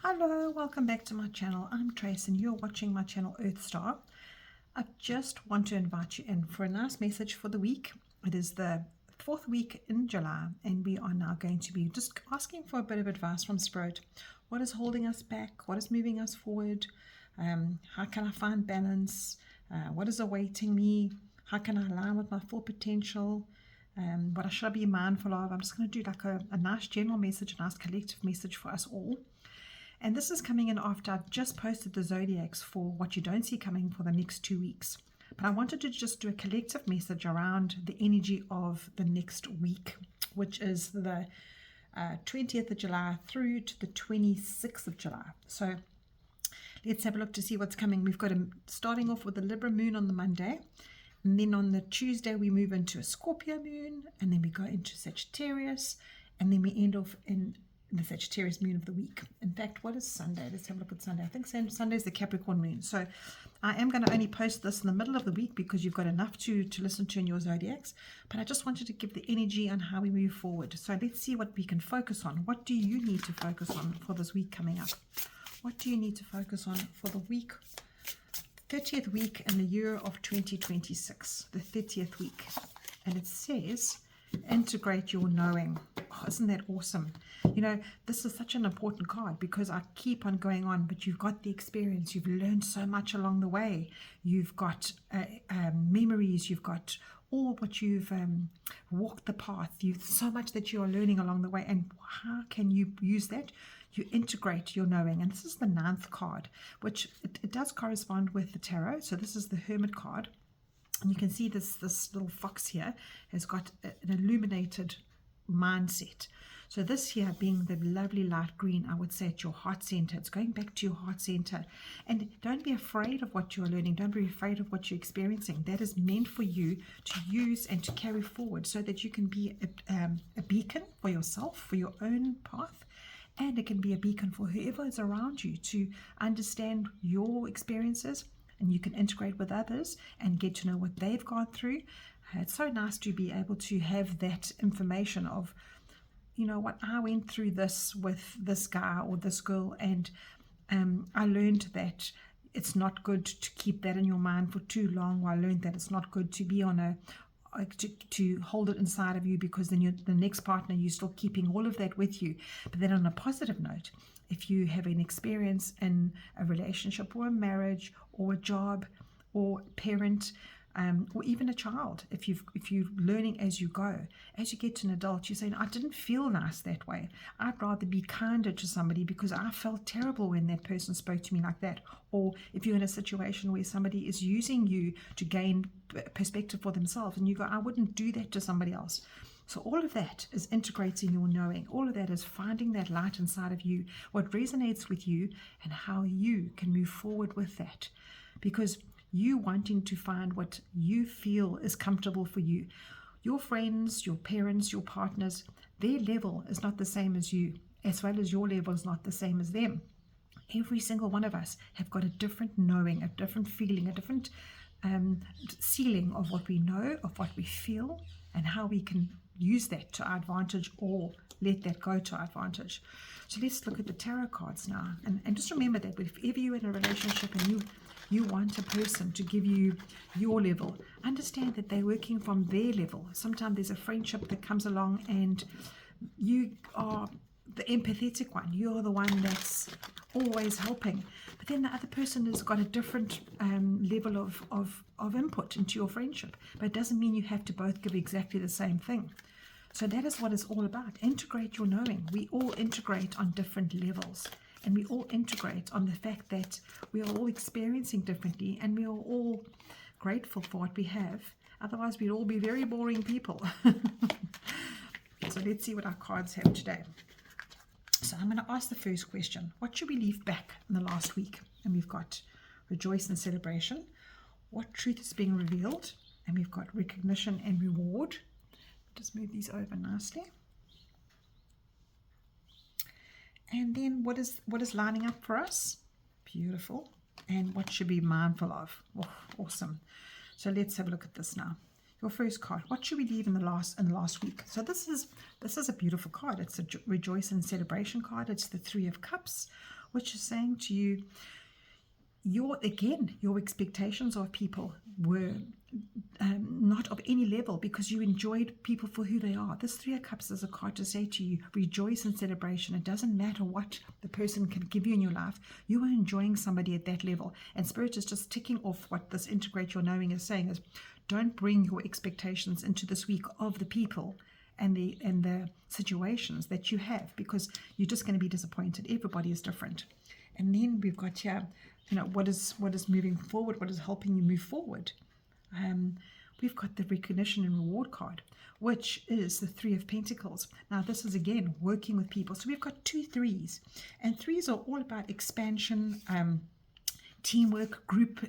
Hello, welcome back to my channel. I'm Trace and you're watching my channel Earth Star. I just want to invite you in for a nice message for the week. It is the fourth week in July and we are now going to be just asking for a bit of advice from Spirit. What is holding us back? What is moving us forward? How can I find balance? What is awaiting me? How can I align with my full potential? What should I be mindful of? I'm just going to do like a nice general message, a nice collective message for us all. And this is coming in after I've just posted the zodiacs for what you don't see coming for the next 2 weeks. But I wanted to just do a collective message around the energy of the next week, which is the 20th of July through to the 26th of July. So let's have a look to see what's coming. We've got starting off with the Libra moon on the Monday. And then on the Tuesday, we move into a Scorpio moon. And then we go into Sagittarius. And then we end off in the Sagittarius moon of the week. In fact, what is Sunday? Let's have a look at Sunday. I think Sunday is the Capricorn moon. So I am going to only post this in the middle of the week because you've got enough to listen to in your zodiacs. But I just wanted to give the energy on how we move forward. So let's see what we can focus on. What do you need to focus on for this week coming up? What do you need to focus on for the week? 30th week in the year of 2026. The 30th week. And it says, integrate your knowing. Oh, isn't that awesome? You know, this is such an important card because I keep on going on, but you've got the experience. You've learned so much along the way. You've got memories. You've got all what you've walked the path. You've so much that you are learning along the way. And how can you use that? You integrate your knowing. And this is the 9th card, which it does correspond with the tarot. So this is the Hermit card. And you can see this little fox here has got an illuminated mindset. So this here being the lovely light green, I would say at your heart center. It's going back to your heart center. And don't be afraid of what you're learning. Don't be afraid of what you're experiencing. That is meant for you to use and to carry forward so that you can be a beacon for yourself, for your own path. And it can be a beacon for whoever is around you to understand your experiences. And you can integrate with others and get to know what they've gone through. It's so nice to be able to have that information of, you know what, I went through this with this guy or this girl, and I learned that it's not good to keep that in your mind for too long. Or I learned that it's not good to be on to hold it inside of you, because then the next partner, you're still keeping all of that with you. But then on a positive note, if you have an experience in a relationship or a marriage or a job or parent or even a child, if you're learning as you go, as you get to an adult, you're saying, I didn't feel nice that way. I'd rather be kinder to somebody because I felt terrible when that person spoke to me like that. Or if you're in a situation where somebody is using you to gain perspective for themselves and you go, I wouldn't do that to somebody else. So all of that is integrating your knowing. All of that is finding that light inside of you, what resonates with you, and how you can move forward with that. Because you wanting to find what you feel is comfortable for you. Your friends, your parents, your partners, their level is not the same as you, as well as your level is not the same as them. Every single one of us have got a different knowing, a different feeling, a different ceiling of what we know, of what we feel, and how we can use that to our advantage or let that go to our advantage. So let's look at the tarot cards now. And just remember that if ever you're in a relationship and you want a person to give you your level, understand that they're working from their level. Sometimes there's a friendship that comes along and you are the empathetic one. You're the one that's always helping. But then the other person has got a different level of input into your friendship. But it doesn't mean you have to both give exactly the same thing. So that is what it's all about. Integrate your knowing. We all integrate on different levels. And we all integrate on the fact that we are all experiencing differently and we are all grateful for what we have. Otherwise, we'd all be very boring people. So let's see what our cards have today. So I'm going to ask the first question. What should we leave back in the last week? And we've got rejoice and celebration. What truth is being revealed? And we've got recognition and reward. Just move these over nicely. And then what is lining up for us? Beautiful. And what should we be mindful of? Oh, awesome. So let's have a look at this now. Your first card. What should we leave in the last week? So this is a beautiful card. It's a rejoice and celebration card. It's the 3 of Cups, which is saying to you, your expectations of people were not of any level, because you enjoyed people for who they are. This Three of Cups is a card to say to you, rejoice in celebration. It doesn't matter what the person can give you in your life. You are enjoying somebody at that level. And Spirit is just ticking off what this integrate your knowing is saying is, don't bring your expectations into this week of the people and the situations that you have, because you're just going to be disappointed. Everybody is different. And then we've got here, what is moving forward, what is helping you move forward. We've got the recognition and reward card, which is the Three of Pentacles. Now, this is, again, working with people. So we've got 2 threes, and threes are all about expansion, teamwork, group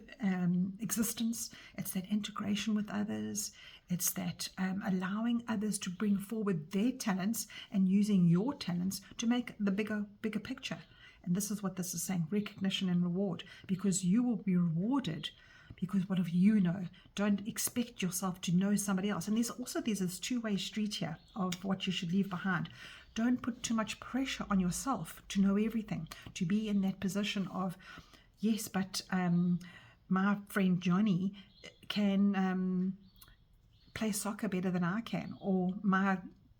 existence. It's that integration with others. It's that allowing others to bring forward their talents and using your talents to make the bigger picture. And this is what this is saying, recognition and reward, because you will be rewarded because what of you know. Don't expect yourself to know somebody else. And there's this two-way street here of what you should leave behind. Don't put too much pressure on yourself to know everything, to be in that position of, yes, but my friend Johnny can play soccer better than I can, or my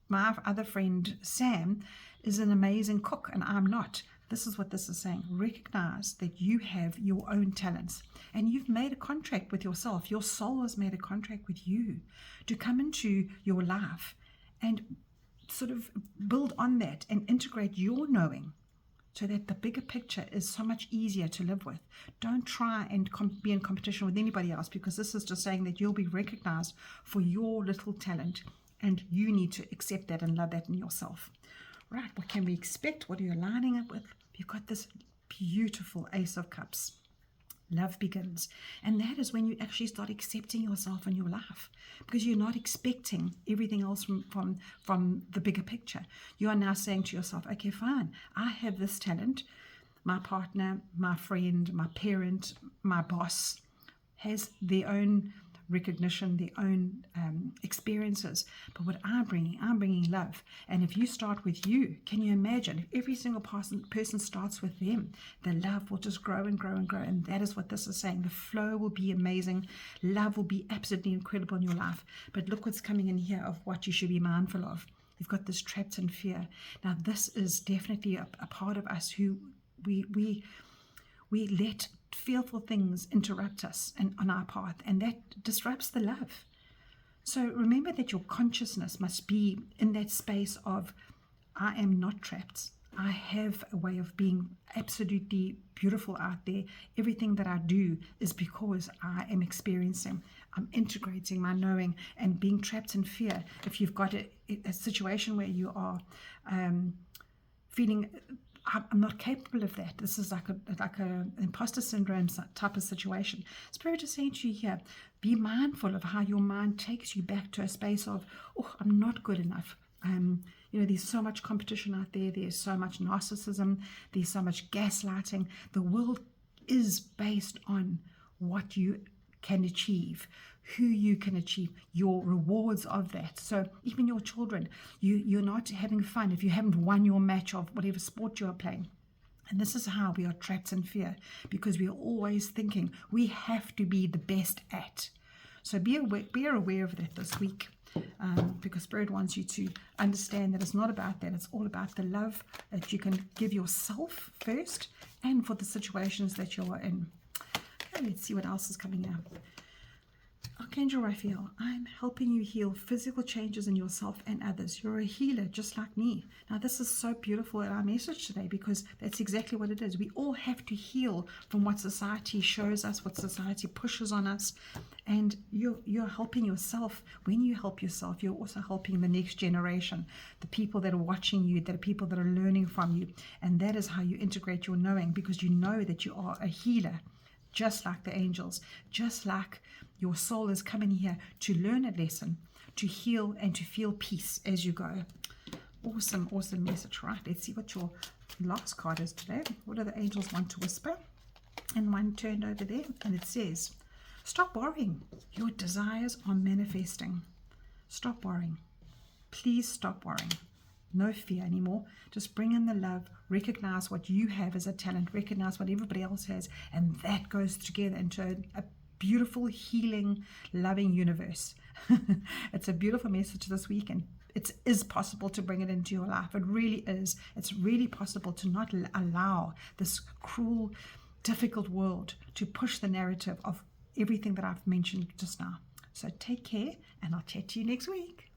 other friend Sam is an amazing cook and I'm not. This is what this is saying. Recognize that you have your own talents and you've made a contract with yourself. Your soul has made a contract with you to come into your life and sort of build on that and integrate your knowing so that the bigger picture is so much easier to live with. Don't try and be in competition with anybody else, because this is just saying that you'll be recognized for your little talent and you need to accept that and love that in yourself. Right, what can we expect? What are you lining up with? You've got this beautiful Ace of Cups. Love begins. And that is when you actually start accepting yourself in your life, because you're not expecting everything else from the bigger picture. You are now saying to yourself, okay, fine, I have this talent. My partner, my friend, my parent, my boss has their own recognition, their own experiences. But what I'm bringing love. And if you start with you, can you imagine if every single person starts with them, the love will just grow and grow and grow. And that is what this is saying. The flow will be amazing. Love will be absolutely incredible in your life. But look what's coming in here of what you should be mindful of. You've got this trapped in fear. Now, this is definitely a part of us who we let fearful things interrupt us and on our path, and that disrupts the love. So remember that your consciousness must be in that space of, I am not trapped. I have a way of being absolutely beautiful out there. Everything that I do is because I am experiencing, I'm integrating my knowing and being trapped in fear. If you've got a situation where you are feeling, I'm not capable of that. This is like a imposter syndrome type of situation. Spirit is saying to you here, be mindful of how your mind takes you back to a space of, oh, I'm not good enough. There's so much competition out there. There's so much narcissism. There's so much gaslighting. The world is based on what you can achieve, who you can achieve, your rewards of that. So even your children, you're not having fun if you haven't won your match of whatever sport you are playing. And this is how we are trapped in fear, because we are always thinking we have to be the best at. So be aware of that this week, because Spirit wants you to understand that it's not about that. It's all about the love that you can give yourself first and for the situations that you are in. Okay, let's see what else is coming out. Archangel Raphael, I'm helping you heal physical changes in yourself and others. You're a healer just like me. Now, this is so beautiful in our message today, because that's exactly what it is. We all have to heal from what society shows us, what society pushes on us. And you're helping yourself. When you help yourself, you're also helping the next generation, the people that are watching you, the people that are learning from you. And that is how you integrate your knowing, because you know that you are a healer, just like the angels, just like your soul is coming here to learn a lesson, to heal and to feel peace as you go. Awesome, awesome message, right? Let's see what your last card is today. What do the angels want to whisper? And one turned over there, and it says, stop worrying. Your desires are manifesting. Stop worrying. Please stop worrying. no fear anymore. Just bring in the love, recognize what you have as a talent, recognize what everybody else has, and that goes together into a beautiful, healing, loving universe. It's a beautiful message this week, and it is possible to bring it into your life. It really is. It's really possible to not allow this cruel, difficult world to push the narrative of everything that I've mentioned just now. So take care, and I'll chat to you next week.